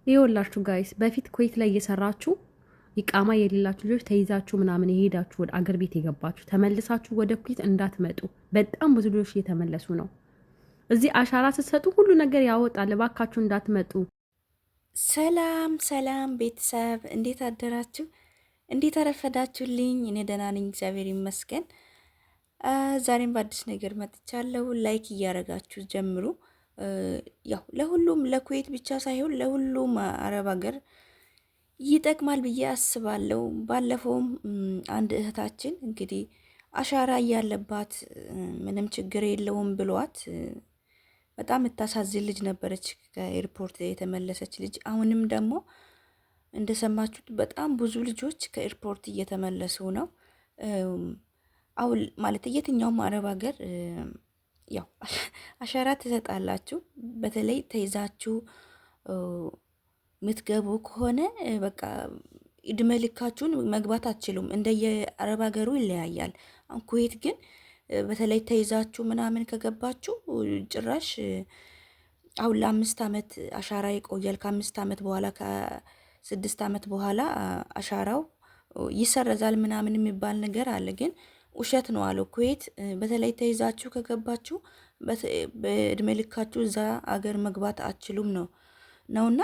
ይኸውላችሁ ጋይስ በፊት ኩዌት ላይ እየሰራችሁ ኢቃማ የሌላችሁ ልጆች ተይዛችሁ ምናምን የሄዳችሁ ወደ አገር ቤት የገባችሁ ተመልሳችሁ ወደ ኩዌት እንዳትመጡ። በጣም ብዙ ልጆች እየተመለሱ ነው። እዚህ አሻራ ስትሰጡ ሁሉ ነገር ያወጣል። እባካችሁ እንዳትመጡ። ሰላም ሰላም ቤተሰብ እንዴት አደራችሁ? እንዴት አረፈዳችሁልኝ? እኔ ደህና ነኝ፣ እግዚአብሔር ይመስገን። ዛሬም በአዲስ ነገር መጥቻለሁ። ላይክ እያረጋችሁ ጀምሩ። ያው ለሁሉም ለኩዌት ብቻ ሳይሆን ለሁሉም አረብ ሀገር ይጠቅማል ብዬ አስባለሁ። ባለፈውም አንድ እህታችን እንግዲህ አሻራ እያለባት ምንም ችግር የለውም ብሏት በጣም የምታሳዝን ልጅ ነበረች፣ ከኤርፖርት የተመለሰች ልጅ። አሁንም ደግሞ እንደሰማችሁት በጣም ብዙ ልጆች ከኤርፖርት እየተመለሱ ነው። አሁን ማለት የትኛውም አረብ ሀገር ያው አሻራ ትሰጣላችሁ። በተለይ ተይዛችሁ የምትገቡ ከሆነ በቃ እድሜ ልካችሁን መግባት አትችሉም። እንደየ አረብ ሀገሩ ይለያያል። ኩዌት ግን በተለይ ተይዛችሁ ምናምን ከገባችሁ ጭራሽ አሁን ለ5 ዓመት አሻራ ይቆያል። ከ5 ዓመት በኋላ ከ6 ዓመት በኋላ አሻራው ይሰረዛል ምናምን የሚባል ነገር አለ። ግን ውሸት ነው አለው ኩዌት። በተለይ ተይዛችሁ ከገባችሁ በእድሜ ልካችሁ እዛ አገር መግባት አትችሉም ነውና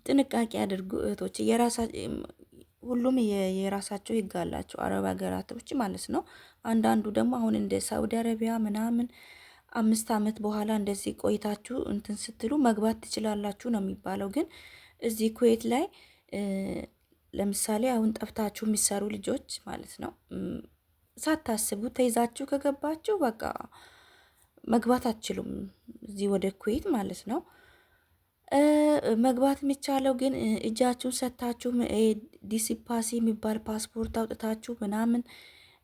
ጥንቃቄ አድርጉ እህቶች። ሁሉም የራሳቸው ህግ አላቸው አረብ ሀገራቶች ማለት ነው። አንዳንዱ ደግሞ አሁን እንደ ሳውዲ አረቢያ ምናምን 5 ዓመት በኋላ እንደዚህ ቆይታችሁ እንትን ስትሉ መግባት ትችላላችሁ ነው የሚባለው። ግን እዚህ ኩዌት ላይ ለምሳሌ አሁን ጠፍታችሁ የሚሰሩ ልጆች ማለት ነው ሳታስቡ ተይዛችሁ ከገባችሁ በቃ መግባት አትችሉም እዚህ ወደ ኩዌት ማለት ነው። መግባት የሚቻለው ግን እጃችሁን ሰታችሁ ዲሲፓሲ የሚባል ፓስፖርት አውጥታችሁ ምናምን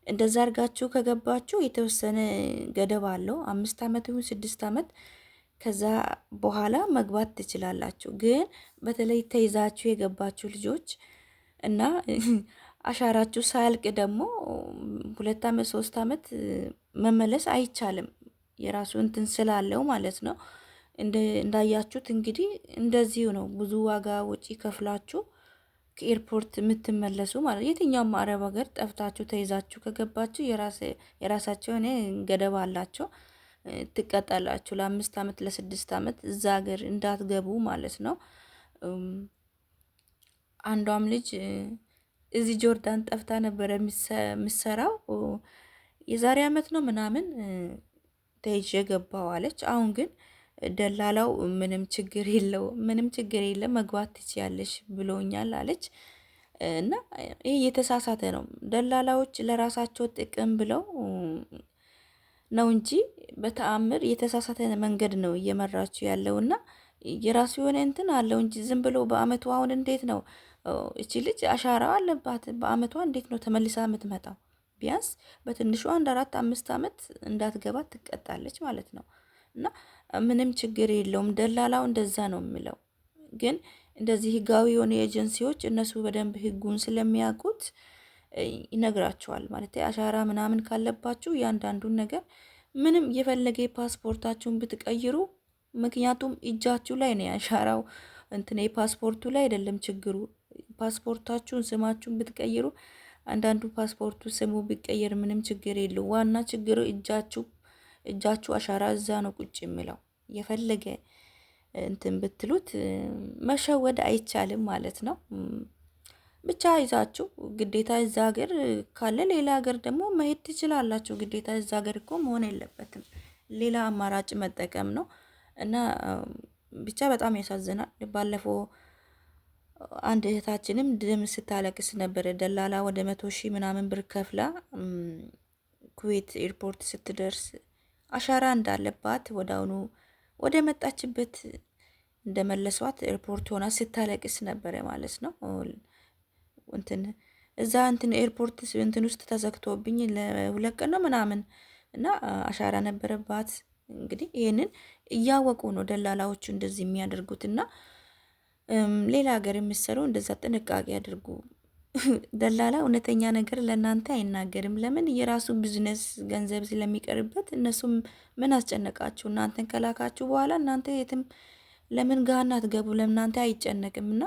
እንደዛ አድርጋችሁ ከገባችሁ የተወሰነ ገደብ አለው። 5 ዓመት ይሁን 6 ዓመት ከዛ በኋላ መግባት ትችላላችሁ። ግን በተለይ ተይዛችሁ የገባችሁ ልጆች እና አሻራችሁ ሳያልቅ ደግሞ 2 ዓመት 3 ዓመት መመለስ አይቻልም። የራሱ እንትን ስላለው ማለት ነው። እንዳያችሁት እንግዲህ እንደዚሁ ነው። ብዙ ዋጋ ወጪ ከፍላችሁ ከኤርፖርት የምትመለሱ ማለት የትኛውም አረብ ሀገር ጠፍታችሁ ተይዛችሁ ከገባችሁ የራሳቸው የሆነ ገደብ አላቸው። ትቀጣላችሁ ለ5 ዓመት ለ6 ዓመት እዛ ሀገር እንዳትገቡ ማለት ነው። አንዷም ልጅ እዚህ ጆርዳን ጠፍታ ነበረ የምትሰራው። የዛሬ ዓመት ነው ምናምን ተይዤ ገባው አለች። አሁን ግን ደላላው ምንም ችግር የለም መግባት ትችያለሽ ብሎኛል አለች። እና ይሄ የተሳሳተ ነው። ደላላዎች ለራሳቸው ጥቅም ብለው ነው እንጂ በተአምር የተሳሳተ መንገድ ነው እየመራችሁ ያለውና የራሱ የሆነ እንትን አለው እንጂ ዝም ብሎ በአመቱ አሁን እንዴት ነው እቺ ልጅ አሻራ አለባት፣ በአመቷ እንዴት ነው ተመልሳ የምትመጣው? ቢያንስ በትንሹ 1 4 5 ዓመት እንዳትገባ ትቀጣለች ማለት ነው። እና ምንም ችግር የለውም። ደላላው እንደዛ ነው የሚለው። ግን እንደዚህ ህጋዊ የሆነ ኤጀንሲዎች እነሱ በደንብ ህጉን ስለሚያውቁት ይነግራቸዋል። ማለት አሻራ ምናምን ካለባችሁ እያንዳንዱን ነገር ምንም የፈለገ ፓስፖርታችሁን ብትቀይሩ፣ ምክንያቱም እጃችሁ ላይ ነው አሻራው እንትን የፓስፖርቱ ላይ አይደለም ችግሩ። ፓስፖርታችሁን ስማችሁን ብትቀይሩ፣ አንዳንዱ ፓስፖርቱ ስሙ ቢቀየር ምንም ችግር የለው። ዋና ችግሩ እጃችሁ አሻራ እዛ ነው ቁጭ የሚለው። የፈለገ እንትን ብትሉት መሸወድ አይቻልም ማለት ነው። ብቻ ይዛችሁ ግዴታ እዛ ሀገር ካለ ሌላ ሀገር ደግሞ መሄድ ትችላላችሁ። ግዴታ እዛ ሀገር እኮ መሆን የለበትም፣ ሌላ አማራጭ መጠቀም ነው። እና ብቻ በጣም ያሳዝናል። ባለፈው አንድ እህታችንም ደም ስታለቅስ ነበረ። ደላላ ወደ 100,000 ምናምን ብር ከፍላ ኩዌት ኤርፖርት ስትደርስ አሻራ እንዳለባት ወዳውኑ ወደ መጣችበት እንደመለሷት ኤርፖርት ሆና ስታለቅስ ነበረ ማለት ነው። እዛ ኤርፖርት እንትን ውስጥ ተዘግቶብኝ ለ2 ቀን ነው ምናምን እና አሻራ ነበረባት። እንግዲህ ይሄንን እያወቁ ነው ደላላዎቹ እንደዚህ የሚያደርጉትና ሌላ ሀገር የሚሰሩ እንደዛ ጥንቃቄ አድርጉ። ደላላ እውነተኛ ነገር ለእናንተ አይናገርም። ለምን? የራሱ ቢዝነስ ገንዘብ ስለሚቀርበት። እነሱም ምን አስጨነቃችሁ? እናንተን ከላካችሁ በኋላ እናንተ የትም ለምን ጋና አትገቡ? ለእናንተ አይጨነቅም? እና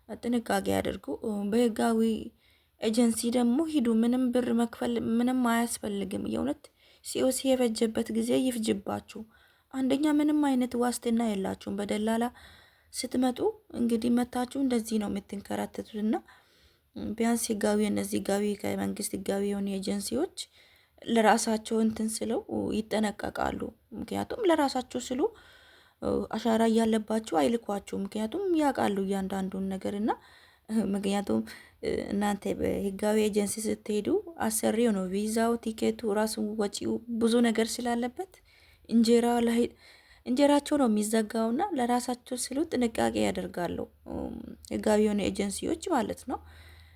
ጥንቃቄ አድርጉ። በህጋዊ ኤጀንሲ ደግሞ ሂዱ። ምንም ብር መክፈል ምንም አያስፈልግም። የእውነት ሲኦሲ የፈጀበት ጊዜ ይፍጅባችሁ። አንደኛ ምንም አይነት ዋስትና የላችሁም። በደላላ ስትመጡ እንግዲህ መታችሁ እንደዚህ ነው የምትንከራተቱት። እና ቢያንስ ህጋዊ እነዚህ ህጋዊ ከመንግስት ህጋዊ የሆኑ ኤጀንሲዎች ለራሳቸው እንትን ስለው ይጠነቀቃሉ። ምክንያቱም ለራሳቸው ስሉ አሻራ እያለባቸው አይልኳቸው። ምክንያቱም ያውቃሉ እያንዳንዱን ነገር እና ምክንያቱም እናንተ በህጋዊ ኤጀንሲ ስትሄዱ አሰሪው ነው ቪዛው፣ ቲኬቱ፣ ራሱ ወጪው ብዙ ነገር ስላለበት እንጀራ ላይ እንጀራቸው ነው የሚዘጋውና ለራሳቸው ስሉ ጥንቃቄ ያደርጋሉ ህጋዊ የሆኑ ኤጀንሲዎች ማለት ነው።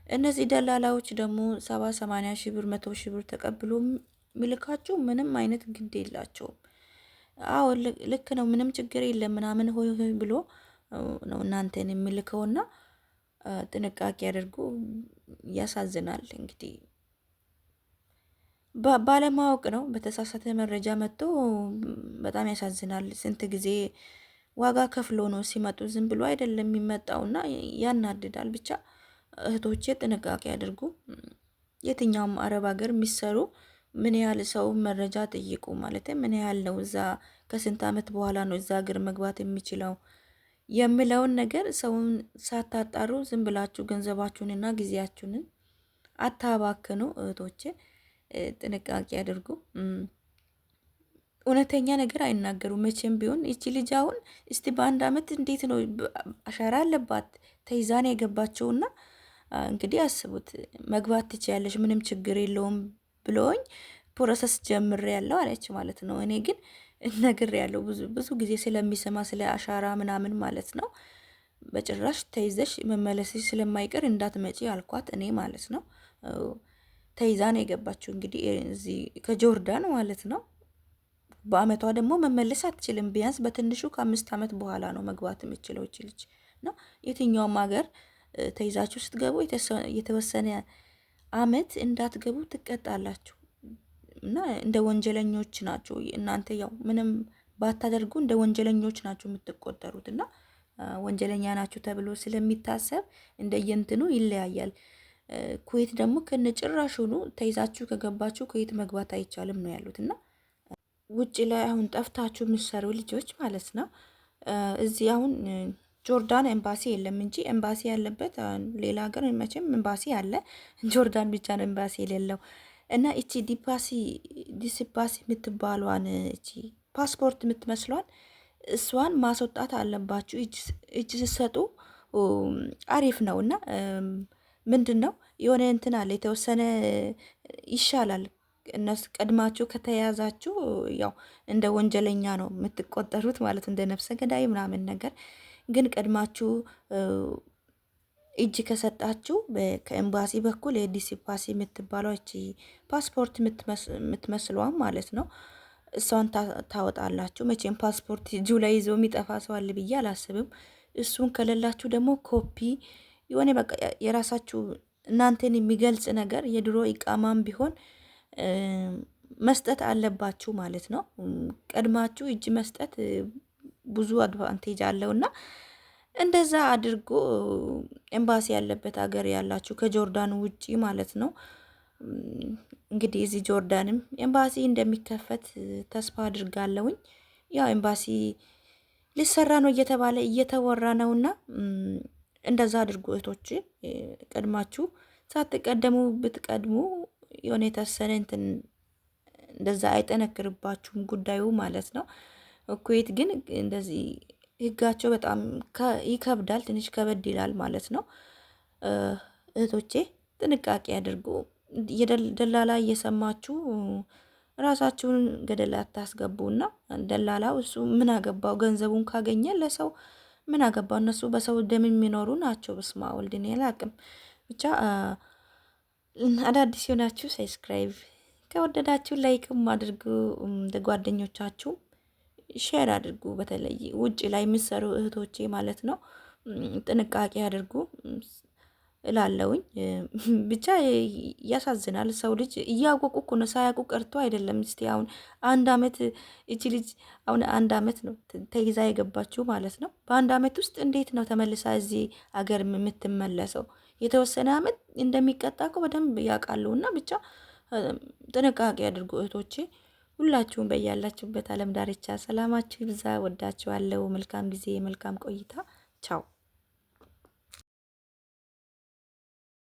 እነዚህ ደላላዎች ደግሞ 70-80 ሺህ ብር 100 ሺህ ብር ተቀብሎ ሚልካቸው ምንም አይነት ግድ የላቸውም። አዎ ልክ ነው፣ ምንም ችግር የለም ምናምን ሆይ ሆይ ብሎ ነው እናንተን የሚልከውና ጥንቃቄ ያደርጉ። ያሳዝናል። እንግዲህ ባለማወቅ ነው በተሳሳተ መረጃ መጥቶ በጣም ያሳዝናል። ስንት ጊዜ ዋጋ ከፍሎ ነው ሲመጡ፣ ዝም ብሎ አይደለም የሚመጣውና ያናድዳል። ብቻ እህቶቼ ጥንቃቄ አድርጉ። የትኛውም አረብ ሀገር የሚሰሩ ምን ያህል ሰው መረጃ ጠይቁ። ማለት ምን ያህል ነው እዛ ከስንት ዓመት በኋላ ነው እዛ ሀገር መግባት የሚችለው የሚለውን ነገር ሰውን ሳታጣሩ ዝም ብላችሁ ገንዘባችሁንና ጊዜያችሁንን አታባክኑ። እህቶቼ ጥንቃቄ አድርጉ። እውነተኛ ነገር አይናገሩም መቼም ቢሆን። ይቺ ልጅ አሁን እስቲ በአንድ አመት እንዴት ነው አሻራ አለባት ተይዛን የገባቸውና እንግዲህ አስቡት። መግባት ትችያለሽ ምንም ችግር የለውም ብሎኝ ፕሮሰስ ጀምሬ ያለው አለች ማለት ነው። እኔ ግን ነገር ያለው ብዙ ጊዜ ስለሚሰማ ስለ አሻራ ምናምን ማለት ነው። በጭራሽ ተይዘሽ መመለስሽ ስለማይቀር እንዳትመጪ አልኳት እኔ ማለት ነው። ተይዛ ነው የገባችው እንግዲህ እዚህ ከጆርዳን ማለት ነው። በአመቷ ደግሞ መመለስ አትችልም። ቢያንስ በትንሹ ከ5 ዓመት በኋላ ነው መግባት የምችለው ይች ልጅ ነው። የትኛውም ሀገር ተይዛችሁ ስትገቡ የተወሰነ አመት እንዳትገቡ ትቀጣላችሁ እና እንደ ወንጀለኞች ናቸው። እናንተ ያው ምንም ባታደርጉ እንደ ወንጀለኞች ናቸው የምትቆጠሩት እና ወንጀለኛ ናችሁ ተብሎ ስለሚታሰብ እንደየንትኑ ይለያያል። ኩዌት ደግሞ ከነጭራሹኑ ተይዛችሁ ከገባችሁ ኩዌት መግባት አይቻልም ነው ያሉት። እና ውጭ ላይ አሁን ጠፍታችሁ የምትሰሩ ልጆች ማለት ነው እዚህ አሁን ጆርዳን ኤምባሲ የለም እንጂ ኤምባሲ ያለበት ሌላ ሀገር መቼም ኤምባሲ አለ። ጆርዳን ብቻ ነው ኤምባሲ የሌለው። እና እቺ ዲሲፓሲ የምትባሏን እቺ ፓስፖርት የምትመስሏን እሷን ማስወጣት አለባችሁ። እጅ ስትሰጡ አሪፍ ነው። እና ምንድን ነው የሆነ እንትን አለ የተወሰነ ይሻላል። እነሱ ቀድማችሁ ከተያዛችሁ ያው እንደ ወንጀለኛ ነው የምትቆጠሩት ማለት እንደ ነፍሰ ገዳይ ምናምን ነገር። ግን ቀድማችሁ እጅ ከሰጣችሁ ከኤምባሲ በኩል የዲሲፓሲ የምትባለው እቺ ፓስፖርት የምትመስሏን ማለት ነው እሷን ታወጣላችሁ። መቼም ፓስፖርት እጁ ላይ ይዞ የሚጠፋ ሰው አለ ብዬ አላስብም። እሱን ከሌላችሁ ደግሞ ኮፒ የሆነ በቃ የራሳችሁ እናንተን የሚገልጽ ነገር የድሮ ኢቃማም ቢሆን መስጠት አለባችሁ ማለት ነው። ቀድማችሁ እጅ መስጠት ብዙ አድቫንቴጅ አለውና እንደዛ አድርጎ ኤምባሲ ያለበት ሀገር ያላችሁ ከጆርዳን ውጪ ማለት ነው። እንግዲህ እዚህ ጆርዳንም ኤምባሲ እንደሚከፈት ተስፋ አድርጋለሁኝ። ያው ኤምባሲ ሊሰራ ነው እየተባለ እየተወራ ነውና እንደዛ አድርጉ እህቶች። ቀድማችሁ ሳትቀደሙ ብትቀድሙ የሆነ የተወሰነ እንትን እንደዛ አይጠነክርባችሁም ጉዳዩ ማለት ነው። ኩዌት ግን እንደዚህ ህጋቸው በጣም ይከብዳል፣ ትንሽ ከበድ ይላል ማለት ነው። እህቶቼ ጥንቃቄ አድርጉ። የደላላ እየሰማችሁ ራሳችሁን ገደል አታስገቡና ደላላው እሱ ምን አገባው ገንዘቡን ካገኘ ለሰው ምን አገባው። እነሱ በሰው ደም የሚኖሩ ናቸው። በስመ አብ ወልድ እኔ አላቅም። ብቻ አዳዲስ የሆናችሁ ሰብስክራይብ ከወደዳችሁ ላይክም አድርጉ። ለጓደኞቻችሁ ሼር አድርጉ። በተለይ ውጭ ላይ የሚሰሩ እህቶቼ ማለት ነው ጥንቃቄ አድርጉ። እላለውኝ። ብቻ ያሳዝናል። ሰው ልጅ እያወቁ እኮ ነው፣ ሳያውቁ ቀርቶ አይደለም። እስቲ አሁን 1 አመት እቺ ልጅ አሁን 1 አመት ነው ተይዛ የገባችው ማለት ነው። በ1 አመት ውስጥ እንዴት ነው ተመልሳ እዚህ አገር የምትመለሰው? የተወሰነ አመት እንደሚቀጣ እኮ በደንብ ያውቃሉ። እና ብቻ ጥንቃቄ አድርጉ እህቶቼ። ሁላችሁም በያላችሁበት ዓለም ዳርቻ ሰላማችሁ ይብዛ። ወዳችኋለሁ። መልካም ጊዜ፣ መልካም ቆይታ። ቻው